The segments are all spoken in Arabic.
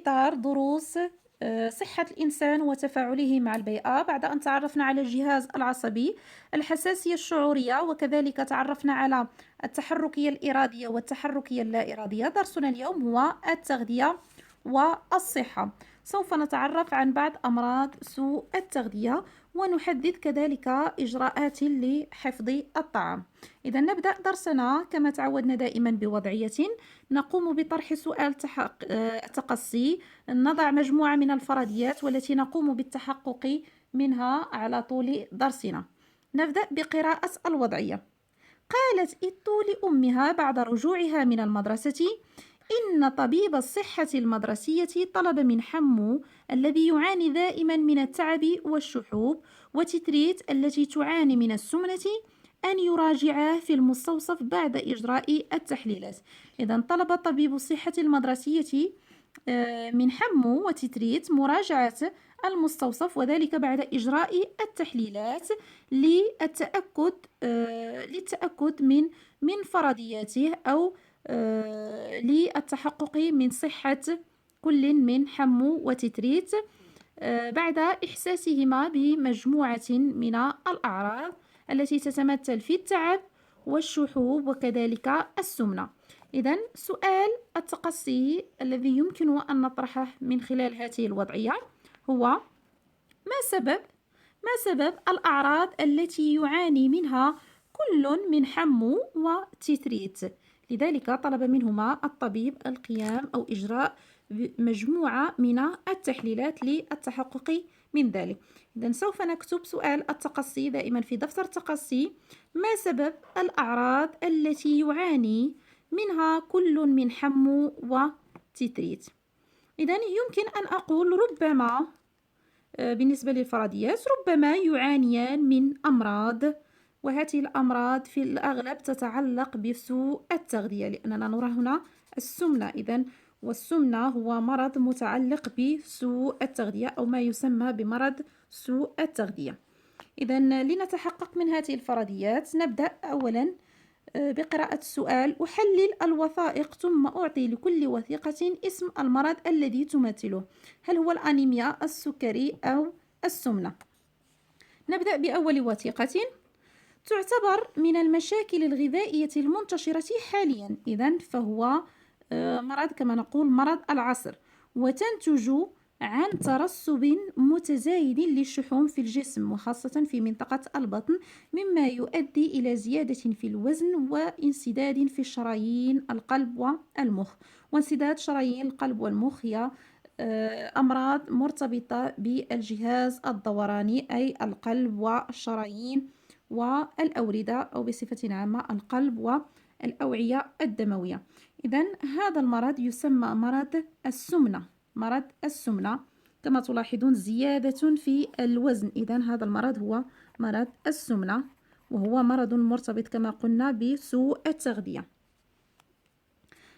إطار دروس صحة الإنسان وتفاعله مع البيئة. بعد أن تعرفنا على الجهاز العصبي، الحساسية الشعورية، وكذلك تعرفنا على التحركية الإرادية والتحركية اللا إرادية، درسنا اليوم هو التغذية والصحة. سوف نتعرف عن بعض أمراض سوء التغذية، ونحدد كذلك إجراءات لحفظ الطعام. إذا نبدأ درسنا كما تعودنا دائما بوضعية. نقوم بطرح سؤال تقصي، نضع مجموعة من الفرضيات والتي نقوم بالتحقق منها على طول درسنا. نبدأ بقراءة الوضعية. قالت إت لأمها بعد رجوعها من المدرسة إن طبيب الصحة المدرسية طلب من حمو الذي يعاني دائما من التعب والشحوب وتتريت التي تعاني من السمنة أن يراجعاه في المستوصف بعد إجراء التحليلات. إذا طلب طبيب الصحة المدرسية من حمو وتتريت مراجعة المستوصف، وذلك بعد إجراء التحليلات للتأكد من فرضياته أو للتحقق من صحة كل من حمو وتتريت بعد إحساسهما بمجموعة من الأعراض التي تتمثل في التعب والشحوب وكذلك السمنة. إذن سؤال التقصي الذي يمكن أن نطرحه من خلال هذه الوضعية هو: ما سبب الأعراض التي يعاني منها كل من حمو وتتريت؟ لذلك طلب منهما الطبيب القيام أو إجراء مجموعة من التحليلات للتحقق من ذلك. إذن سوف نكتب سؤال التقصي دائما في دفتر التقصي: ما سبب الأعراض التي يعاني منها كل من حمو وتتريت؟ إذن يمكن أن أقول ربما بالنسبة للفرضيات ربما يعانيان من أمراض، وهذه الأمراض في الأغلب تتعلق بسوء التغذية، لأننا نرى هنا السمنة. إذن والسمنة هو مرض متعلق بسوء التغذية أو ما يسمى بمرض سوء التغذية. إذن لنتحقق من هذه الفرضيات نبدأ أولا بقراءة السؤال: أحلل الوثائق ثم أعطي لكل وثيقة اسم المرض الذي تمثله. هل هو الأنيميا، السكري، أو السمنة؟ نبدأ بأول وثيقة: تعتبر من المشاكل الغذائية المنتشرة حاليا. إذن فهو مرض كما نقول مرض العصر، وتنتج عن ترسب متزايد للشحوم في الجسم وخاصة في منطقة البطن، مما يؤدي إلى زيادة في الوزن وانسداد في شرايين القلب والمخ. وانسداد شرايين القلب والمخ هي أمراض مرتبطة بالجهاز الدوراني، أي القلب والشرايين والأوردة، أو بصفة عامة القلب والأوعية الدموية. إذن هذا المرض يسمى مرض السمنة. كما تلاحظون زيادة في الوزن، إذن هذا المرض هو مرض السمنة، وهو مرض مرتبط كما قلنا بسوء التغذية.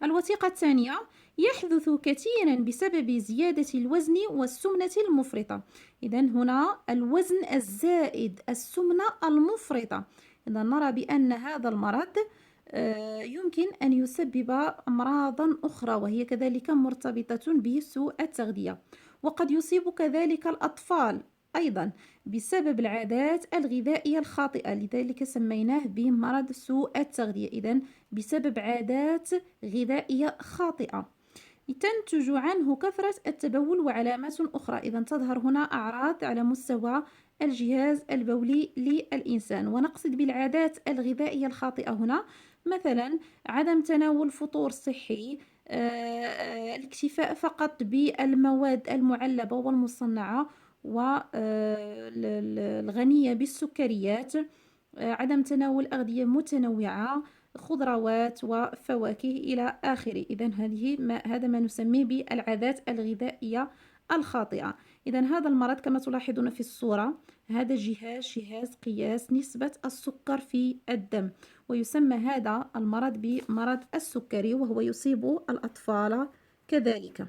الوثيقة الثانية: يحدث كثيرا بسبب زيادة الوزن والسمنة المفرطة. إذن هنا الوزن الزائد، السمنة المفرطة. إذن نرى بأن هذا المرض يمكن أن يسبب أمراضا أخرى وهي كذلك مرتبطة بسوء التغذية، وقد يصيب كذلك الأطفال أيضا بسبب العادات الغذائية الخاطئة، لذلك سميناه بمرض سوء التغذية. إذن بسبب عادات غذائية خاطئة تنتج عنه كثرة التبول وعلامات أخرى. إذن تظهر هنا أعراض على مستوى الجهاز البولي للإنسان، ونقصد بالعادات الغذائية الخاطئة هنا مثلا عدم تناول فطور صحي، الاكتفاء فقط بالمواد المعلبة والمصنعة والغنية بالسكريات، عدم تناول أغذية متنوعة، خضروات وفواكه إلى آخره. إذن هذا ما نسميه بالعادات الغذائية الخاطئة. إذن هذا المرض كما تلاحظون في الصورة، هذا جهاز قياس نسبة السكر في الدم، ويسمى هذا المرض بمرض السكري، وهو يصيب الأطفال كذلك.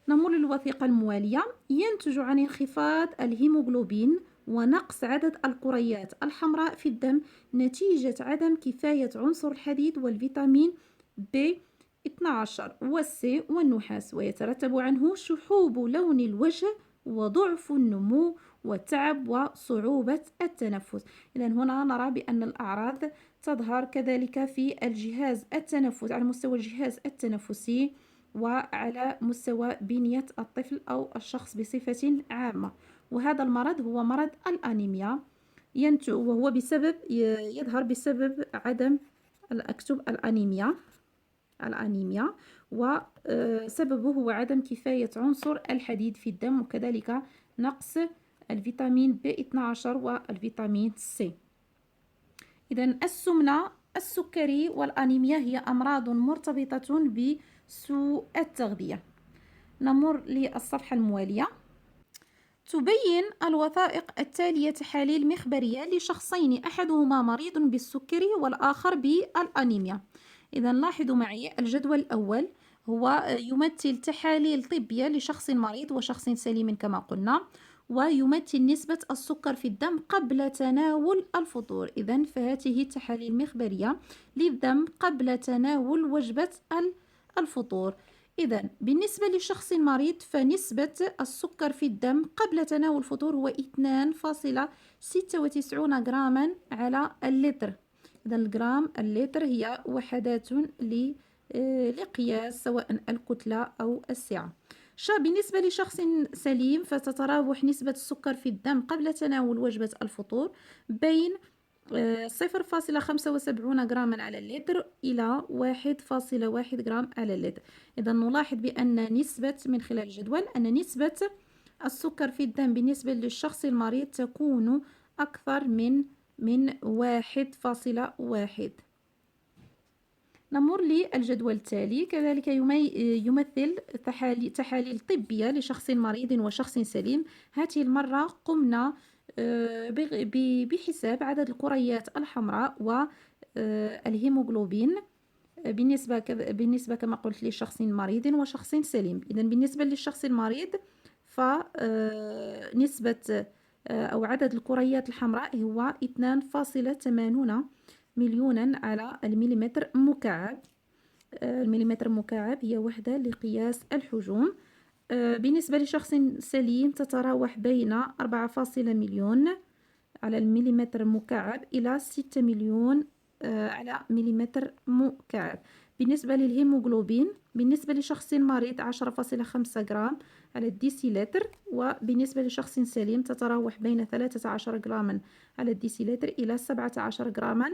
نمر للوثيقة الموالية: ينتج عن انخفاض الهيموغلوبين ونقص عدد الكريات الحمراء في الدم نتيجة عدم كفاية عنصر الحديد والفيتامين B 12 والسي والنحاس، ويترتب عنه شحوب لون الوجه وضعف النمو والتعب وصعوبة التنفس. إذا هنا نرى بأن الأعراض تظهر كذلك في الجهاز التنفس، على مستوى الجهاز التنفسي وعلى مستوى بنية الطفل أو الشخص بصفة عامة. وهذا المرض هو مرض الأنيميا، وهو يظهر بسبب عدم، أكتب الأنيميا، وسببه هو عدم كفاية عنصر الحديد في الدم، وكذلك نقص الفيتامين B12 والفيتامين C. إذا السمنة، السكري والأنيميا هي أمراض مرتبطة بسوء التغذية. نمر للصفحة الموالية. تبين الوثائق التالية تحاليل مخبرية لشخصين أحدهما مريض بالسكري والآخر بالأنيميا. إذا لاحظوا معي الجدول الأول هو يمثل تحاليل طبية لشخص مريض وشخص سليم كما قلنا، ويمثل نسبة السكر في الدم قبل تناول الفطور. إذا فهذه تحاليل مخبرية للدم قبل تناول وجبة الفطور. إذا بالنسبة للشخص المريض فنسبة السكر في الدم قبل تناول الفطور هو 2.96 جراما على اللتر. إذا الجرام اللتر هي وحدات لقياس سواء الكتلة أو السعة. بالنسبة لشخص سليم فتتراوح نسبة السكر في الدم قبل تناول وجبة الفطور بين 0.75 جراما على اللتر إلى 1.1 جرام على اللتر. إذا نلاحظ بأن نسبة، من خلال الجدول، أن نسبة السكر في الدم بالنسبة للشخص المريض تكون أكثر من 1.1. نمر للجدول التالي، كذلك يمثل تحاليل طبية لشخص مريض وشخص سليم. هذه المرة قمنا بحساب عدد الكريات الحمراء والهيموغلوبين بالنسبة كما قلت لشخص مريض وشخص سليم. إذا بالنسبة للشخص المريض فنسبة أو عدد الكريات الحمراء هو 2.80 مليونا على المليمتر مكعب. المليمتر مكعب هي وحدة لقياس الحجم. بالنسبة لشخص سليم تتراوح بين 4 مليون على المليمتر مكعب إلى 6 مليون على مليمتر مكعب. بالنسبة للهيموغلوبين بالنسبة لشخص مريض 10.5 جرام على الديسيلتر، وبالنسبة لشخص سليم تتراوح بين 13 جراما على الديسيلتر إلى 17 جراما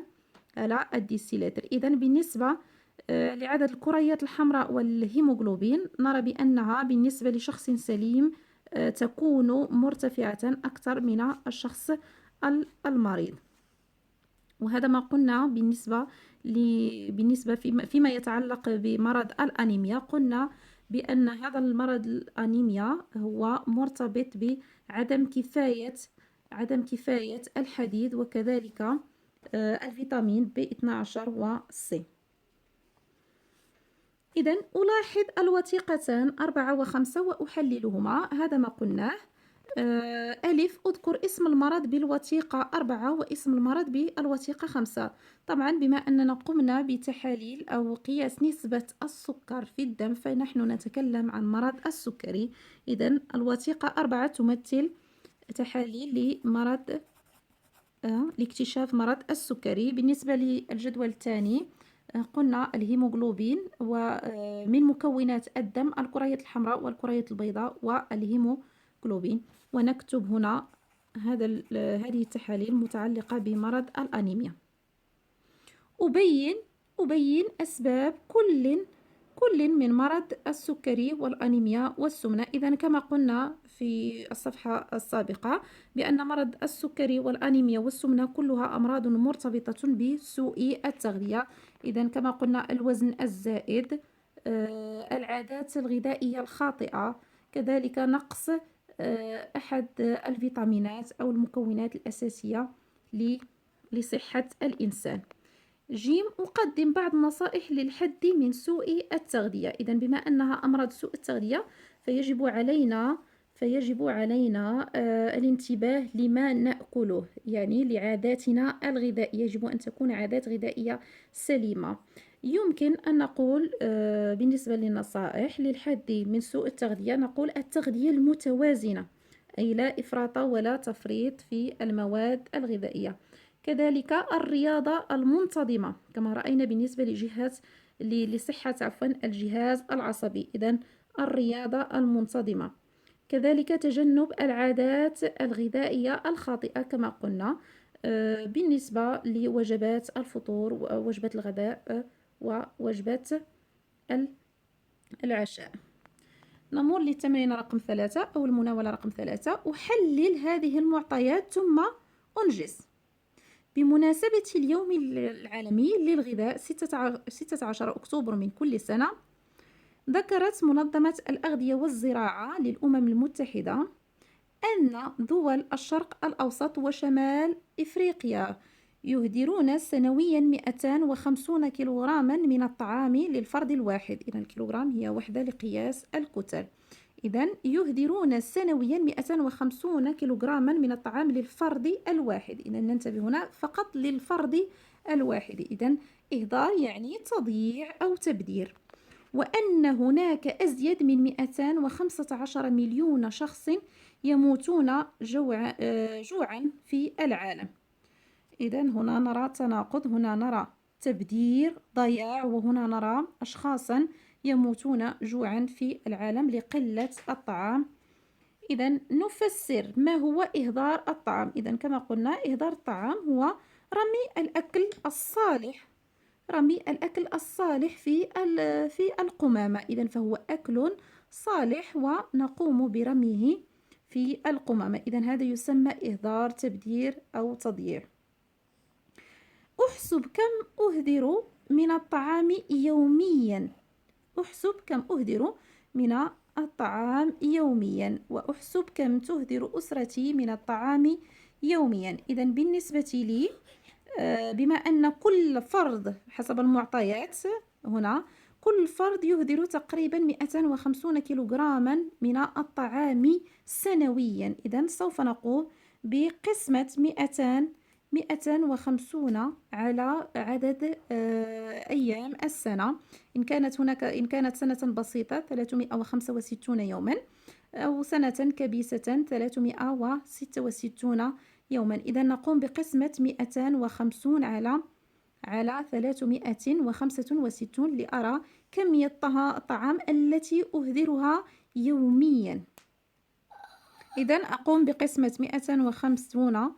على الديسيلتر. إذا بالنسبة لعدد الكريات الحمراء والهيموغلوبين نرى بأنها بالنسبة لشخص سليم تكون مرتفعة أكثر من الشخص المريض. وهذا ما قلنا بالنسبة فيما يتعلق بمرض الأنيميا. قلنا بأن هذا المرض الأنيميا هو مرتبط بعدم كفاية الحديد وكذلك الفيتامين B12 وC. إذن ألاحظ الوثيقتان 4 و5 وأحللهما. هذا ما قلناه. ألف، أذكر اسم المرض بالوثيقة 4 واسم المرض بالوثيقة 5. طبعا بما أننا قمنا بتحاليل أو قياس نسبة السكر في الدم فنحن نتكلم عن مرض السكري. إذن الوثيقة 4 تمثل تحاليل لمرض لاكتشاف مرض السكري. بالنسبة للجدول الثاني قلنا الهيموغلوبين ومن مكونات الدم الكريات الحمراء والكريات البيضاء والهيموغلوبين، ونكتب هنا هذه التحاليل متعلقة بمرض الأنيميا. أبين أسباب كل من مرض السكري والأنيميا والسمنة. إذا كما قلنا في الصفحة السابقة بأن مرض السكري والأنيميا والسمنة كلها أمراض مرتبطة بسوء التغذية. إذا كما قلنا الوزن الزائد، العادات الغذائية الخاطئة، كذلك نقص أحد الفيتامينات أو المكونات الأساسية لصحة الإنسان. جيم، أقدم بعض النصائح للحد من سوء التغذية. إذا بما أنها أمراض سوء التغذية فيجب علينا الانتباه لما نأكله، يعني لعاداتنا الغذائية. يجب أن تكون عادات غذائية سليمة. يمكن أن نقول بالنسبة للنصائح للحد من سوء التغذية، نقول التغذية المتوازنة، أي لا إفراط ولا تفريط في المواد الغذائية. كذلك الرياضة المنتظمة كما رأينا بالنسبة لصحة الجهاز العصبي، إذن الرياضة المنتظمة. كذلك تجنب العادات الغذائية الخاطئة كما قلنا بالنسبة لوجبات الفطور ووجبة الغداء ووجبة العشاء. نمر للتمرين رقم 3 أو المناولة رقم 3. أحلل هذه المعطيات ثم أنجز. بمناسبة اليوم العالمي للغذاء 16 أكتوبر من كل سنة، ذكرت منظمة الأغذية والزراعة للأمم المتحدة أن دول الشرق الأوسط وشمال إفريقيا يهدرون سنويا 250 كيلوغراما من الطعام للفرد الواحد. إذن الكيلوغرام هي وحدة لقياس الكتل. إذن يهدرون سنويا 250 كيلوغراما من الطعام للفرد الواحد. إذن ننتبه هنا فقط للفرد الواحد. إذن إهدار يعني تضييع أو تبذير. وأن هناك أزيد من 215 مليون شخص يموتون جوعا في العالم. إذن هنا نرى تناقض، هنا نرى تبذير ضياع، وهنا نرى أشخاصا يموتون جوعا في العالم لقلة الطعام. إذن نفسر ما هو إهدار الطعام. إذن كما قلنا إهدار الطعام هو رمي الأكل الصالح في القمامة. إذن فهو أكل صالح ونقوم برميه في القمامة. إذن هذا يسمى إهدار، تبذير أو تضييع. أحسب كم أهدر من الطعام يوميا. أحسب كم أهدر من الطعام يوميا، وأحسب كم تهدر أسرتي من الطعام يوميا. إذن بالنسبة لي بما أن كل فرد حسب المعطيات هنا كل فرد يهدر تقريبا 250 كيلوغراما من الطعام سنويا. إذن سوف نقوم بقسمة 250 على عدد أيام السنة. إن كانت سنة بسيطة 365 يوما، أو سنة كبيسة 366 يوما. إذا نقوم بقسمة 250 على 365 لأرى كمية الطعام التي أهدرها يوميا. إذا أقوم بقسمة 250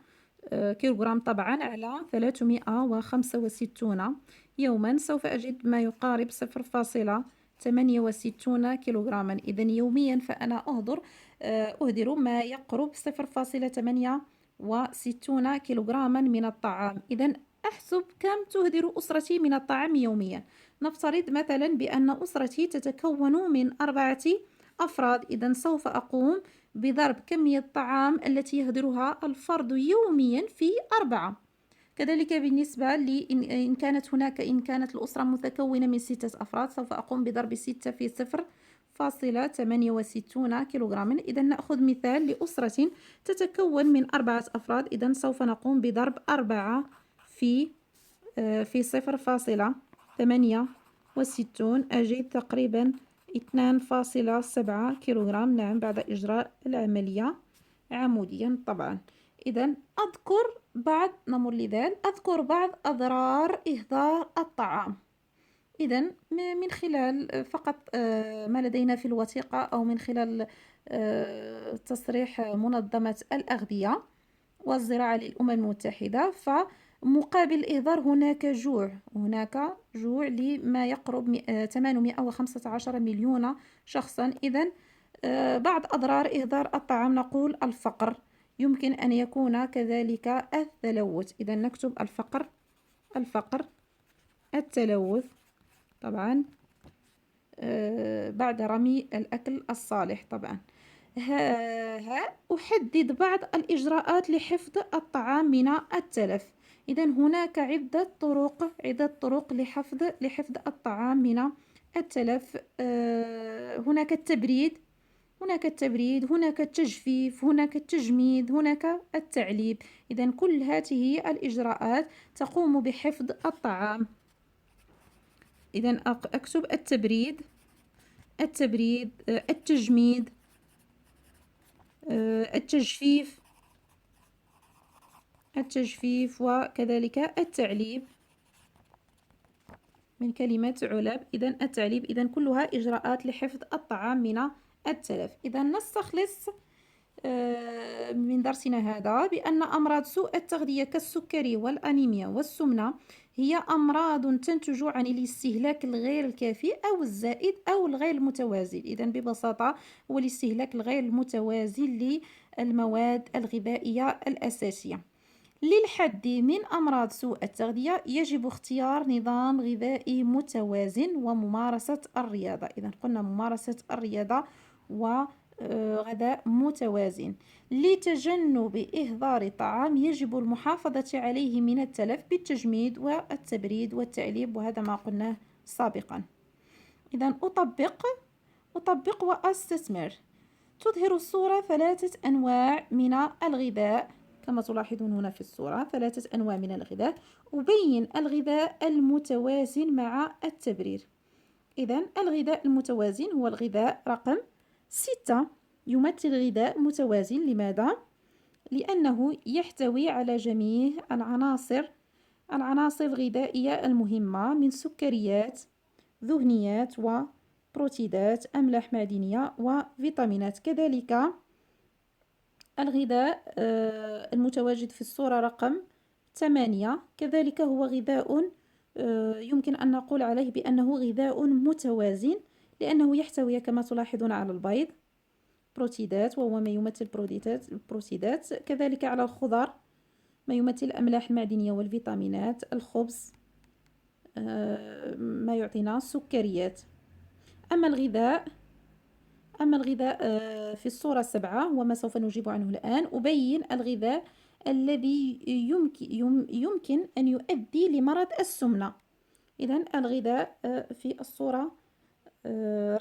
كيلوغرام طبعا على 365 يوما، سوف أجد ما يقارب 0.68 كيلوغراما. إذن يوميا فأنا أهدر ما يقرب 0.68 كيلوغراما من الطعام. إذن أحسب كم تهدر أسرتي من الطعام يوميا. نفترض مثلا بأن أسرتي تتكون من 4 أفراد. إذن سوف أقوم بضرب كمية الطعام التي يهدرها الفرد يوميا في 4. كذلك بالنسبة إن كانت الأسرة متكونة من 6 أفراد، سوف أقوم بضرب 6 في 0.68 كيلوغراما. إذا نأخذ مثال لأسرة تتكون من 4 أفراد. إذا سوف نقوم بضرب 4 في 0.68، أجد تقريبا 2.7 كيلوغرام. نعم، بعد إجراء العملية عموديا طبعا. إذا أذكر بعض أضرار إهدار الطعام. إذا من خلال فقط ما لدينا في الوثيقة أو من خلال تصريح منظمة الأغذية والزراعة للأمم المتحدة، فمقابل الإهدار هناك جوع لما يقرب 815 مليون شخصا. إذا بعض أضرار إهدار الطعام نقول الفقر، يمكن أن يكون كذلك التلوث. إذا نكتب الفقر، التلوث طبعا بعد رمي الأكل الصالح. طبعا أحدد بعض الإجراءات لحفظ الطعام من التلف. إذا هناك عدة طرق لحفظ الطعام من التلف. هناك التبريد، هناك التجفيف، هناك التجميد، هناك التعليب. إذا كل هذه الإجراءات تقوم بحفظ الطعام. إذا أكتب التبريد، التجميد، التجفيف وكذلك التعليب من كلمة علب. إذا التعليب، إذا كلها إجراءات لحفظ الطعام من التلف. إذا نستخلص من درسنا هذا بأن أمراض سوء التغذية كالسكري والأنيميا والسمنة هي أمراض تنتج عن الاستهلاك الغير الكافي أو الزائد أو الغير المتوازن. إذا ببساطة هو الاستهلاك الغير المتوازن للمواد الغذائية الأساسية. للحد من أمراض سوء التغذية يجب اختيار نظام غذائي متوازن وممارسة الرياضة. إذا قلنا ممارسة الرياضة وغذاء متوازن. لتجنب إهدار الطعام يجب المحافظة عليه من التلف بالتجميد والتبريد والتعليب، وهذا ما قلناه سابقا. إذا أطبق وأستثمر. تظهر الصورة 3 أنواع من الغذاء كما تلاحظون هنا في الصورة، 3 أنواع من الغذاء. أبين الغذاء المتوازن مع التبرير. إذا الغذاء المتوازن هو الغذاء رقم 6، يمثل غذاء متوازن. لماذا؟ لأنه يحتوي على جميع العناصر الغذائية المهمة من سكريات، دهنيات وبروتيدات، أملاح معدنية وفيتامينات. كذلك الغذاء المتواجد في الصورة رقم 8 كذلك هو غذاء يمكن أن نقول عليه بأنه غذاء متوازن، لأنه يحتوي كما تلاحظون على البيض بروتيدات وهو ما يمثل بروتيدات، كذلك على الخضر ما يمثل الأملاح المعدنية والفيتامينات، الخبز ما يعطينا سكريات. أما الغذاء في الصورة 7 وما سوف نجيب عنه الآن، أبين الغذاء الذي يمكن أن يؤدي لمرض السمنة. إذن الغذاء في الصورة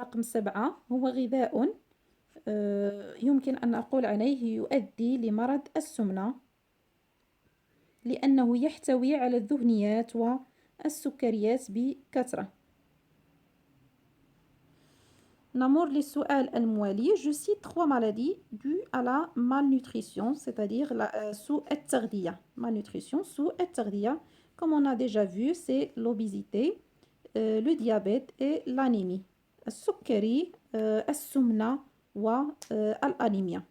رقم 7 هو غذاء يمكن أن أقول عليه يؤدي لمرض السمنة، لأنه يحتوي على الدهنيات والسكريات بكثرة. نمر للسؤال الموالي. Je cite 3 maladies dues à la malnutrition, c'est-à-dire سوء التغذية. Malnutrition, سوء التغذية. Comme on a déjà vu, c'est l'obésité, le diabète et l'anémie. السكري، السمنة والأنيميا.